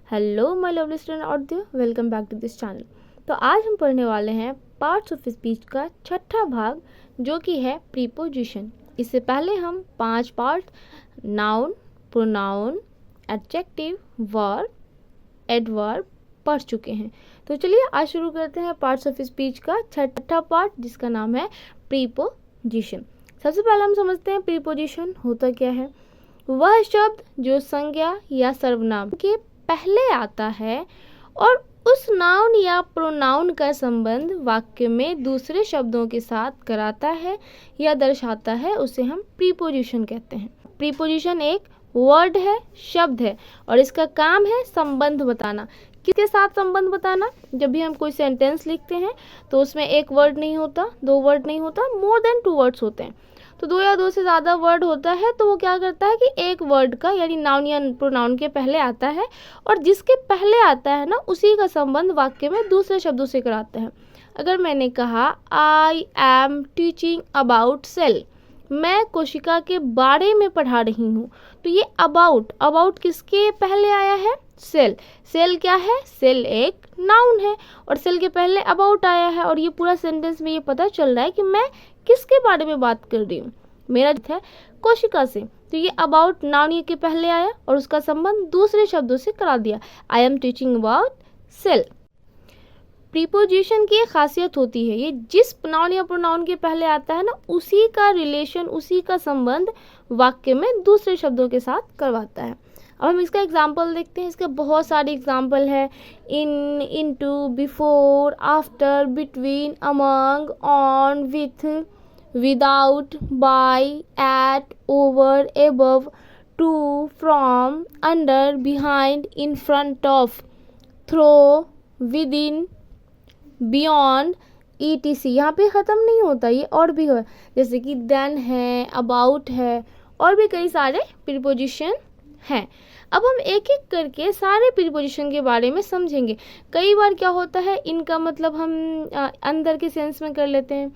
Hello my lovely student out there, welcome back to this channel. तो आज हम पढ़ने वाले हैं पार्ट्स ऑफ स्पीच का छठा भाग, जो कि है प्रीपोजिशन। इससे पहले हम 5 part noun, pronoun, adjective, verb, adverb पढ़ चुके हैं। तो चलिए आज शुरू करते हैं पार्ट्स ऑफ स्पीच का छठा पार्ट, जिसका नाम है प्रीपोजिशन। सबसे पहले हम समझते हैं प्रीपोजिशन होता क्या है। वह शब्द जो संज्ञा या सर्वनाम के पहले आता है और उस नाउन या प्रोनाउन का संबंध वाक्य में दूसरे शब्दों के साथ कराता है या दर्शाता है, उसे हम प्रीपोजिशन कहते हैं। प्रीपोजिशन एक वर्ड है, शब्द है, और इसका काम है संबंध बताना। किसके साथ संबंध बताना? जब भी हम कोई सेंटेंस लिखते हैं तो उसमें एक वर्ड नहीं होता, 2 वर्ड नहीं होता, मोर देन 2 वर्ड्स होते हैं। तो 2 या 2 से ज़्यादा वर्ड होता है तो वो क्या करता है कि एक वर्ड का यानी नाउन या प्रोनाउन के पहले आता है, और जिसके पहले आता है ना, उसी का संबंध वाक्य में दूसरे शब्दों से कराता है। अगर मैंने कहा I am teaching about cell, मैं कोशिका के बारे में पढ़ा रही हूँ, तो ये अबाउट किसके पहले आया है? सेल। सेल क्या है? सेल एक नाउन है और सेल के पहले अबाउट आया है, और ये पूरा सेंटेंस में ये पता चल रहा है कि मैं किसके बारे में बात कर रही हूँ। मेरा है कोशिका से, तो ये अबाउट नाउन के पहले आया और उसका संबंध दूसरे शब्दों से करा दिया। I am teaching about cell. Preposition की एक खासियत होती है, ये जिस नाउन या प्रोनाउन के पहले आता है ना, उसी का रिलेशन, उसी का संबंध वाक्य में दूसरे शब्दों के साथ करवाता है। अब हम इसका एग्जाम्पल देखते हैं। इसका बहुत सारे एग्जाम्पल है। In, into, before, after, between, among, on, with, without, by, at, over, above, to, from, under, behind, in front of, through, within, beyond, ETC। यहाँ पे ख़त्म नहीं होता, ये और भी है, जैसे कि देन है, अबाउट है, और भी कई सारे प्रीपोजिशन हैं। अब हम एक एक करके सारे प्रीपोजिशन के बारे में समझेंगे। कई बार क्या होता है, इनका मतलब हम अंदर के सेंस में कर लेते हैं।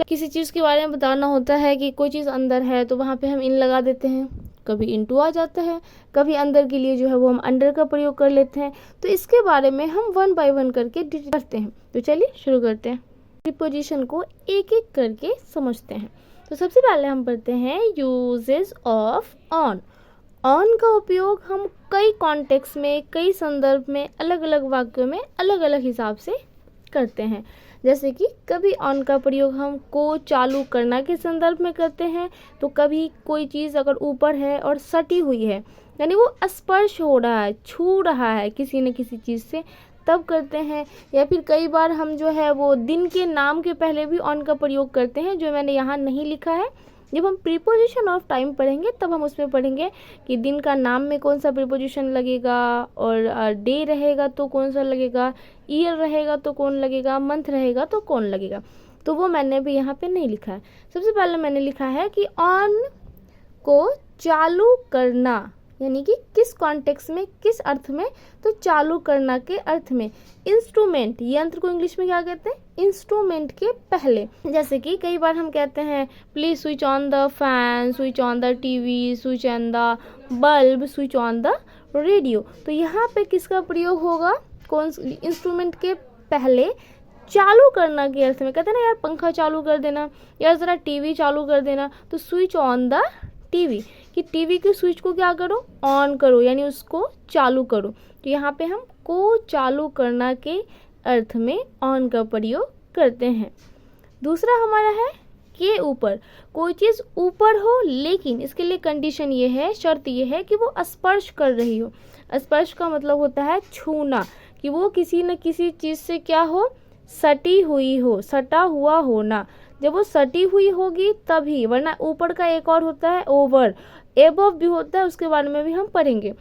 किसी चीज़ के बारे में बताना होता है कि कोई चीज़ अंदर है, तो वहाँ पे हम इन लगा देते हैं। कभी इनटू आ जाता है, कभी अंदर के लिए जो है वो हम अंडर का प्रयोग कर लेते हैं। तो इसके बारे में हम 1 बाय 1 करके करते हैं। तो चलिए शुरू करते हैं, प्रीपोजिशन को एक एक करके समझते हैं। तो सबसे पहले हम पढ़ते हैं यूजेस ऑफ ऑन। ऑन का उपयोग हम कई कॉन्टेक्स्ट में, कई संदर्भ में, अलग अलग वाक्यों में अलग अलग हिसाब से करते हैं। जैसे कि कभी ऑन का प्रयोग हम को चालू करना के संदर्भ में करते हैं, तो कभी कोई चीज़ अगर ऊपर है और सटी हुई है, यानी वो स्पर्श हो रहा है, छू रहा है किसी न किसी चीज़ से, तब करते हैं। या फिर कई बार हम जो है वो दिन के नाम के पहले भी ऑन का प्रयोग करते हैं, जो मैंने यहाँ नहीं लिखा है। जब हम प्रीपोजिशन ऑफ टाइम पढ़ेंगे तब हम उसमें पढ़ेंगे कि दिन का नाम में कौन सा प्रीपोजिशन लगेगा, और डे रहेगा तो कौन सा लगेगा, ईयर रहेगा तो कौन लगेगा, मंथ रहेगा तो कौन लगेगा। तो वो मैंने भी यहाँ पे नहीं लिखा है। सबसे पहले मैंने लिखा है कि ऑन को चालू करना, यानी कि किस कॉन्टेक्स्ट में, किस अर्थ में, तो चालू करना के अर्थ में। इंस्ट्रूमेंट, यंत्र को इंग्लिश में क्या कहते हैं? इंस्ट्रूमेंट के पहले। जैसे कि कई बार हम कहते हैं please switch on the fan, switch on the TV, switch on the bulb, switch on the radio. तो यहाँ पे किसका प्रयोग होगा? कौन? इंस्ट्रूमेंट के पहले चालू करना के अर्थ में। कहते हैं ना यार पंखा चालू कर देना, यार ज़रा टीवी चालू कर देना, तो स्विच ऑन द टीवी, कि टीवी की स्विच को क्या करो? ऑन करो, यानी उसको चालू करो। तो यहाँ पे हम को चालू करना के अर्थ में ऑन का प्रयोग करते हैं। दूसरा हमारा है के ऊपर। कोई चीज़ ऊपर हो, लेकिन इसके लिए कंडीशन ये है, शर्त ये है कि वो स्पर्श कर रही हो। स्पर्श का मतलब होता है छूना, कि वो किसी न किसी चीज़ से क्या हो? सटी हुई हो, सटा हुआ होना। जब वो सटी हुई होगी तभी, वरना ऊपर का एक और होता है ओवर, एबव भी होता है, उसके बारे में भी हम पढ़ेंगे।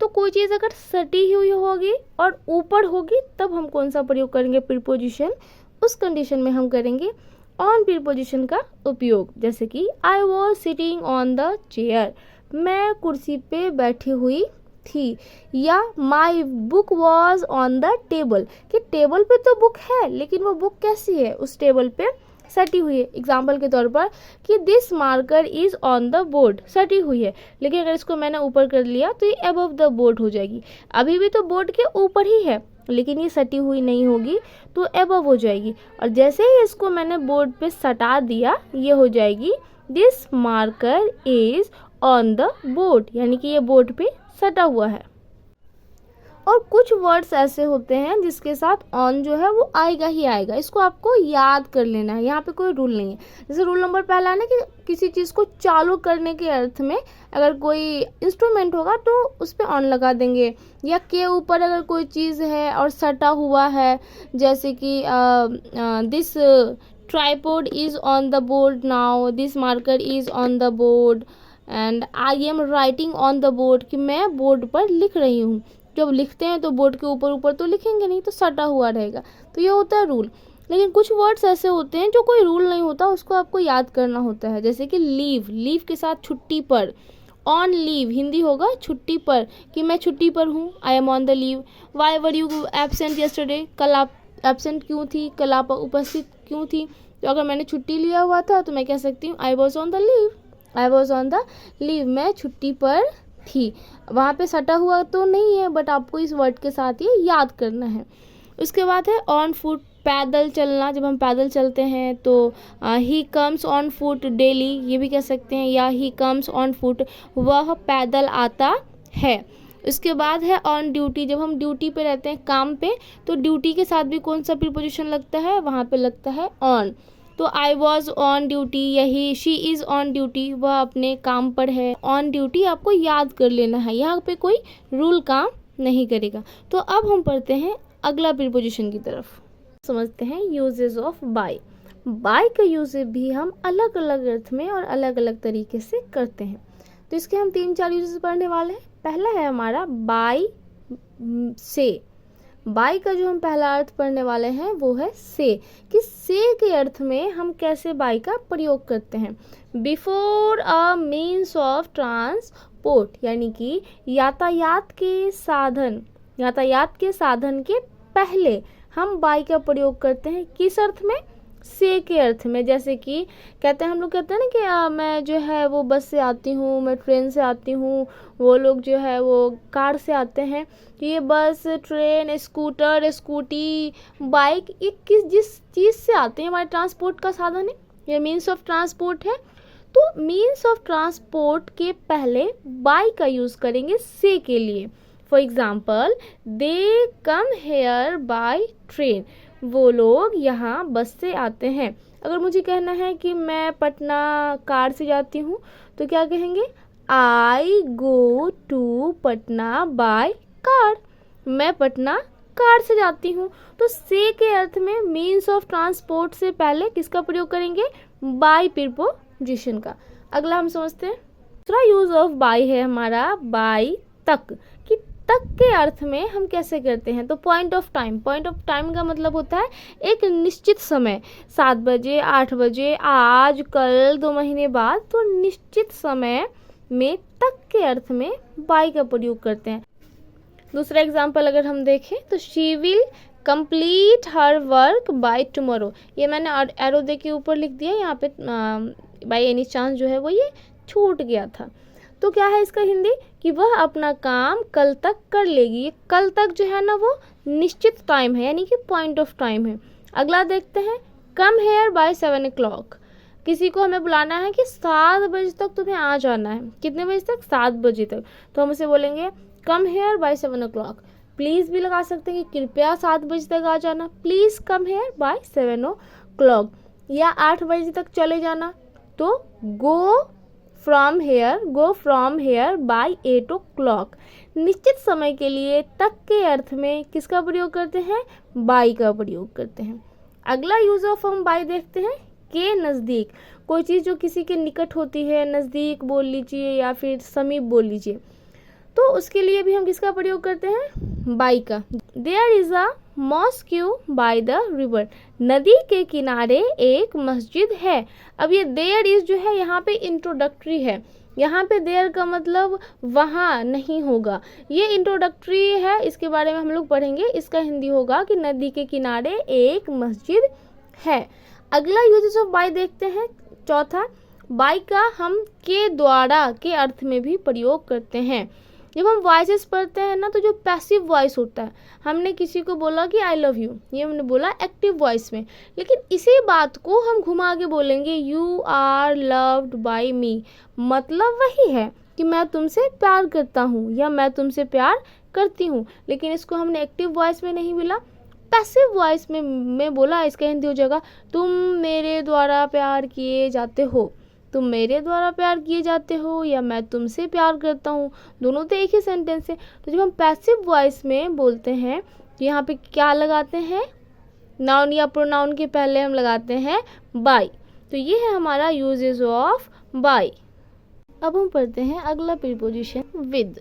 तो कोई चीज़ अगर सटी हुई होगी और ऊपर होगी तब हम कौन सा प्रयोग करेंगे? प्रीपोजिशन। उस कंडीशन में हम करेंगे ऑन प्रीपोजिशन का उपयोग। जैसे कि I was sitting on the chair, मैं कुर्सी पे बैठी हुई थी। या my book was on the table, कि टेबल पे तो बुक है लेकिन वो बुक कैसी है? उस टेबल पे सटी हुई है। एग्जाम्पल के तौर पर कि this marker is on the board, सटी हुई है। लेकिन अगर इसको मैंने ऊपर कर लिया तो ये अबव द बोर्ड हो जाएगी। अभी भी तो बोर्ड के ऊपर ही है, लेकिन ये सटी हुई नहीं होगी तो अबव हो जाएगी। और जैसे ही इसको मैंने बोर्ड पे सटा दिया, ये हो जाएगी this marker is on the board, यानी कि ये बोर्ड पे सटा हुआ है। और कुछ वर्ड्स ऐसे होते हैं जिसके साथ ऑन जो है वो आएगा ही आएगा, इसको आपको याद कर लेना है। यहाँ पे कोई रूल नहीं है। जैसे रूल नंबर पहला है ना कि किसी चीज़ को चालू करने के अर्थ में अगर कोई इंस्ट्रूमेंट होगा तो उस पर ऑन लगा देंगे, या के ऊपर अगर कोई चीज़ है और सटा हुआ है, जैसे कि this tripod is on the board now, this marker is on the board and I am writing on the board, कि मैं बोर्ड पर लिख रही हूँ। जब लिखते हैं तो बोर्ड के ऊपर ऊपर तो लिखेंगे नहीं, तो सटा हुआ रहेगा। तो ये होता है रूल। लेकिन कुछ वर्ड्स ऐसे होते हैं जो कोई रूल नहीं होता, उसको आपको याद करना होता है। जैसे कि लीव, लीव के साथ छुट्टी पर। ऑन लीव हिंदी होगा छुट्टी पर, कि मैं छुट्टी पर हूँ, I am on the leave. Why were you absent yesterday, कल आप एबसेंट क्यों थी, कल आप उपस्थित क्यों थी। तो अगर मैंने छुट्टी लिया हुआ था तो मैं कह सकती हूँ I was on the leave, I was on the leave, मैं छुट्टी पर थी। वहाँ पे सटा हुआ तो नहीं है, बट आपको इस वर्ड के साथ ये याद करना है। उसके बाद है ऑन फुट, पैदल चलना। जब हम पैदल चलते हैं तो he comes on foot daily, ये भी कह सकते हैं, या ही कम्स ऑन फुट, वह पैदल आता है। उसके बाद है ऑन ड्यूटी। जब हम ड्यूटी पे रहते हैं, काम पे, तो ड्यूटी के साथ भी कौन सा प्रीपोजिशन लगता है, वहाँ पे लगता है ऑन। तो आई वॉज ऑन ड्यूटी, यही शी इज़ ऑन ड्यूटी, वह अपने काम पर है। ऑन ड्यूटी आपको याद कर लेना है, यहाँ पे कोई रूल काम नहीं करेगा। तो अब हम पढ़ते हैं अगला प्रीपोजिशन की तरफ। समझते हैं यूजेस ऑफ बाय। बाय का यूज भी हम अलग अलग अर्थ में और अलग अलग तरीके से करते हैं। तो इसके हम 3-4 यूजेस पढ़ने वाले हैं। पहला है हमारा बाय से। बाय का जो हम पहला अर्थ पढ़ने वाले हैं वो है से, कि से के अर्थ में हम कैसे बाय का प्रयोग करते हैं। Before a means of transport, यानी कि यातायात के साधन, यातायात के साधन के पहले हम बाय का प्रयोग करते हैं। किस अर्थ में, से के अर्थ में। जैसे कि कहते हैं, हम लोग कहते हैं ना कि मैं जो है वो बस से आती हूँ, मैं ट्रेन से आती हूँ, वो लोग जो है वो कार से आते हैं। ये बस, ट्रेन, स्कूटर, स्कूटी, बाइक, ये जिस चीज़ से आते हैं, हमारे ट्रांसपोर्ट का साधन है, ये मीन्स ऑफ ट्रांसपोर्ट है। तो मीन्स ऑफ ट्रांसपोर्ट के पहले बाय का यूज़ करेंगे से के लिए। For example, they come here by train, वो लोग यहाँ बस से आते हैं। अगर मुझे कहना है कि मैं पटना कार से जाती हूँ, तो क्या कहेंगे, I go to Patna by car, मैं पटना कार से जाती हूँ। तो से के अर्थ में मीन्स ऑफ ट्रांसपोर्ट से पहले किसका प्रयोग करेंगे, बाय प्रीपोजिशन का। अगला हम समझते हैं दूसरा यूज ऑफ बाय है हमारा बाय तक, कि तक के अर्थ में हम कैसे करते हैं। तो point of time, point of time का मतलब होता है एक निश्चित समय, 7 बजे, 8 बजे, आज, कल, 2 महीने बाद। तो निश्चित समय में तक के अर्थ में बाय का प्रयोग करते हैं। दूसरा एग्जाम्पल अगर हम देखें तो she will complete her work by tomorrow, ये मैंने एरो दे के ऊपर लिख दिया, यहाँ पे बाय एनी चांस जो है वो ये छूट गया था। तो क्या है इसका हिंदी, कि वह अपना काम कल तक कर लेगी। ये कल तक जो है ना वो निश्चित टाइम है, यानी कि पॉइंट ऑफ टाइम है। अगला देखते हैं, कम हेयर बाय 7 o'clock, किसी को हमें बुलाना है कि 7 बजे तक तुम्हें आ जाना है। कितने बजे तक, 7 बजे तक। तो हम उसे बोलेंगे come here bye 7 o'clock। Please भी लगा सकते हैं कि कृपया 7 बजे तक आ जाना, please come here bye 7 o'clock। या 8 बजे तक चले जाना, तो go from here bye 8 o'clock। निश्चित समय के लिए तक के अर्थ में किसका प्रयोग करते हैं, बाय का प्रयोग करते हैं। अगला यूज ऑफ हम बाय देखते हैं, के नज़दीक, कोई चीज़ जो किसी के निकट होती है, नज़दीक बोल लीजिए या फिर समीप बोल लीजिए, तो उसके लिए भी हम किसका प्रयोग करते हैं, बाय का। There is a mosque by the river, नदी के किनारे एक मस्जिद है। अब ये देयर इज जो है यहाँ पे इंट्रोडक्टरी है, यहाँ पे देयर का मतलब वहाँ नहीं होगा, ये इंट्रोडक्टरी है, इसके बारे में हम लोग पढ़ेंगे। इसका हिंदी होगा कि नदी के किनारे एक मस्जिद है। अगला यूजेस ऑफ बाय देखते हैं, चौथा, बाय का हम के द्वारा के अर्थ में भी प्रयोग करते हैं। जब हम वॉइसेस पढ़ते हैं ना, तो जो पैसिव वॉइस होता है, हमने किसी को बोला कि आई लव यू, ये हमने बोला एक्टिव वॉइस में, लेकिन इसी बात को हम घुमा के बोलेंगे यू आर लव्ड बाय मी, मतलब वही है कि मैं तुमसे प्यार करता हूँ या मैं तुमसे प्यार करती हूँ, लेकिन इसको हमने एक्टिव वॉइस में नहीं बोला, पैसिव वॉइस में बोला। इसका हिंदी हो जाएगा तुम मेरे द्वारा प्यार किए जाते हो, तुम मेरे द्वारा प्यार किए जाते हो या मैं तुमसे प्यार करता हूँ, दोनों तो एक ही सेंटेंस है। तो जब हम पैसिव वॉइस में बोलते हैं तो यहाँ पे क्या लगाते हैं, नाउन या प्रोनाउन के पहले हम लगाते हैं बाय। तो ये है हमारा यूजेस ऑफ बाय। अब हम पढ़ते हैं अगला प्रीपोजिशन विद।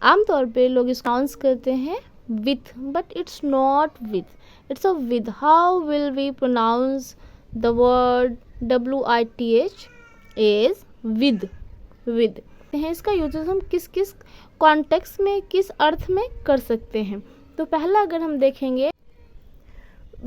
आमतौर पे लोग इसको प्रोनाउंस करते हैं with, but it's not with, it's a with. How will we pronounce the word WITH is with, with है। इसका यूजेस हम किस किस कॉन्टेक्स्ट में, किस अर्थ में कर सकते हैं। तो पहला अगर हम देखेंगे,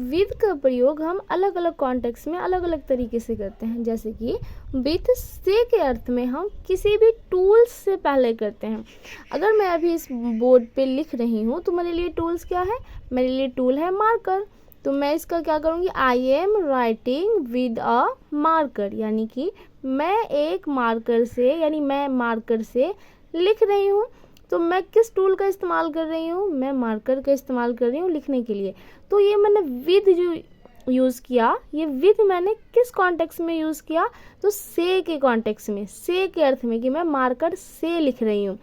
विद का प्रयोग हम अलग अलग कॉन्टेक्स्ट में अलग अलग तरीके से करते हैं। जैसे कि विथ से के अर्थ में हम किसी भी टूल्स से पहले करते हैं। अगर मैं अभी इस बोर्ड पे लिख रही हूँ तो मेरे लिए टूल्स क्या है, मेरे लिए टूल है मार्कर। तो मैं इसका क्या करूँगी, I am writing with a marker, यानी कि मैं एक मार्कर से, यानी मैं मार्कर से लिख रही हूँ। तो मैं किस टूल का इस्तेमाल कर रही हूँ, मैं मार्कर का इस्तेमाल कर रही हूँ लिखने के लिए। तो ये मैंने विद जो यूज़ किया, ये विद मैंने किस कॉन्टेक्स्ट में यूज़ किया, तो से के कॉन्टेक्स्ट में, से के अर्थ में कि मैं मार्कर से लिख रही हूँ।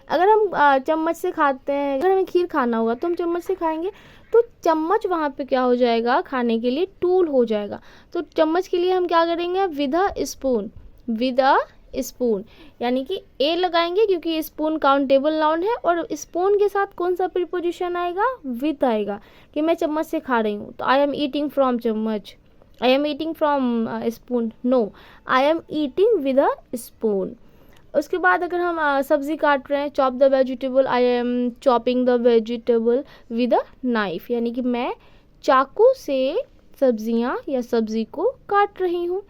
अगर हम चम्मच से खाते हैं, अगर हमें खीर खाना होगा तो हम चम्मच से खाएंगे, तो चम्मच वहाँ पे क्या हो जाएगा, खाने के लिए टूल हो जाएगा। तो चम्मच के लिए हम क्या करेंगे, with a spoon, with a spoon, यानी कि ए लगाएंगे क्योंकि स्पून काउंटेबल नाउन है, और स्पून के साथ कौन सा प्रीपोजिशन आएगा, विद आएगा, कि मैं चम्मच से खा रही हूँ। तो आई एम ईटिंग फ्रॉम चम्मच, I am eating from spoon, no, I am eating with a spoon. उसके बाद अगर हम सब्जी काट रहे हैं, chop the vegetable, I am chopping the vegetable with a knife, यानी कि मैं चाकू से सब्जियां या सब्जी को काट रही हूँ।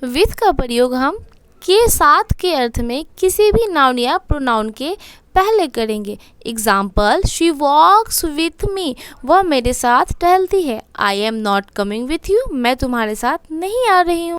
विद का प्रयोग हम के साथ के अर्थ में किसी भी नाउन या प्रोनाउन के पहले करेंगे। Example, she walks with me, वह मेरे साथ टहलती है। I am not coming with you, मैं तुम्हारे साथ नहीं आ रही हूँ।